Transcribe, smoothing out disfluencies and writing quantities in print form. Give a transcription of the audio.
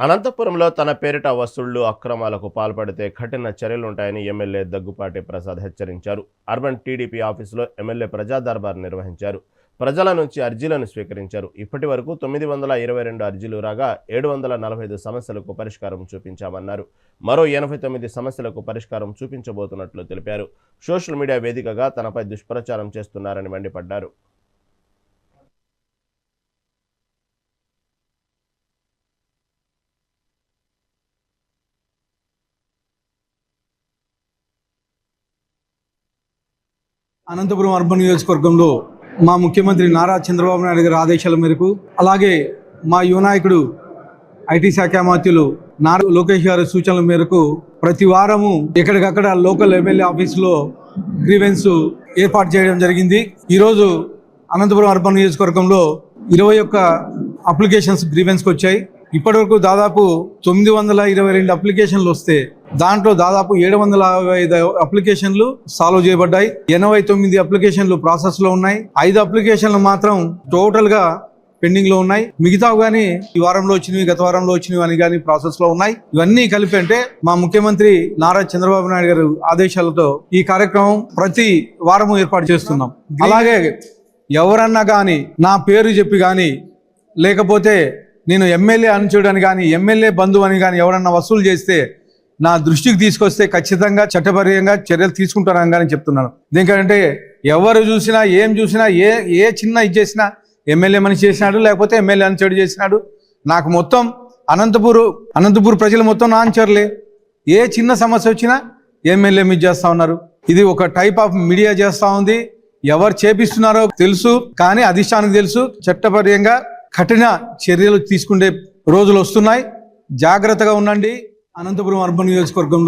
అనంతపురంలో తన పేరిట వసూళ్లు అక్రమాలకు పాల్పడితే కఠిన చర్యలుంటాయని ఎమ్మెల్యే దగ్గుపాటి ప్రసాద్ హెచ్చరించారు. అర్బన్ టీడీపీ ఆఫీసులో ఎమ్మెల్యే ప్రజా దర్బార్ నిర్వహించారు. ప్రజల నుంచి అర్జీలను స్వీకరించారు. ఇప్పటి వరకు 922 అర్జీలు రాగా 745 సమస్యలకు పరిష్కారం చూపించామన్నారు. మరో 89 సమస్యలకు పరిష్కారం చూపించబోతున్నట్లు తెలిపారు. సోషల్ మీడియా వేదికగా తనపై దుష్ప్రచారం చేస్తున్నారని మండిపడ్డారు. అనంతపురం అర్బన్ నియోజకవర్గంలో మా ముఖ్యమంత్రి నారా చంద్రబాబు నాయుడు గారి ఆదేశాల మేరకు, అలాగే మా యువ నాయకుడు ఐటీ శాఖ మంత్రులు నారా లోకేష్ గారి సూచనల మేరకు ప్రతి వారము ఎక్కడికక్కడ లోకల్ ఎమ్మెల్యే ఆఫీసులో గ్రీవెన్స్ ఏర్పాటు చేయడం జరిగింది. ఈరోజు అనంతపురం అర్బన్ నియోజకవర్గంలో 21 అప్లికేషన్స్ గ్రీవెన్స్కి వచ్చాయి. ఇప్పటివరకు దాదాపు 922 అప్లికేషన్లు వస్తే దాంట్లో దాదాపు 755 అప్లికేషన్లు సాల్వ్ చేయబడ్డాయి. 89 అప్లికేషన్లు ప్రాసెస్లో ఉన్నాయి. 5 అప్లికేషన్లు మాత్రం టోటల్గా పెండింగ్లో ఉన్నాయి. మిగతా కానీ ఈ వారంలో వచ్చినవి, గత వారంలో వచ్చినవి అని కానీ ప్రాసెస్లో ఉన్నాయి. ఇవన్నీ కలిపి అంటే మా ముఖ్యమంత్రి నారా చంద్రబాబు నాయుడు గారు ఆదేశాలతో ఈ కార్యక్రమం ప్రతి వారము ఏర్పాటు చేస్తున్నాం. అలాగే ఎవరన్నా కానీ నా పేరు చెప్పి కానీ, లేకపోతే నేను ఎమ్మెల్యే అనుచరుడని కానీ, ఎమ్మెల్యే బంధువు అని కానీ ఎవరన్నా వసూలు చేస్తే నా దృష్టికి తీసుకొస్తే ఖచ్చితంగా చట్టపరంగా చర్యలు తీసుకుంటానని కానీ చెప్తున్నాను. ఎందుకంటే ఎవరు చూసినా, ఏం చూసినా, ఏ చిన్న ఇది చేసినా ఎమ్మెల్యే మనిషి చేసినాడు, లేకపోతే ఎమ్మెల్యే అనుచరుడు చేసినాడు. నాకు మొత్తం అనంతపూర్ ప్రజలు మొత్తం నా అనుచరులే. ఏ చిన్న సమస్య వచ్చినా ఎమ్మెల్యే మీద చేస్తూ ఉన్నారు. ఇది ఒక టైప్ ఆఫ్ మీడియా చేస్తూ ఉంది. ఎవరు చేపిస్తున్నారో తెలుసు, కానీ అధిష్టానికి తెలుసు. చట్టపరంగా కఠిన చర్యలు తీసుకునే రోజులు వస్తున్నాయి. జాగ్రత్తగా ఉండండి. అనంతపురం అర్బన్ నియోజకవర్గంలో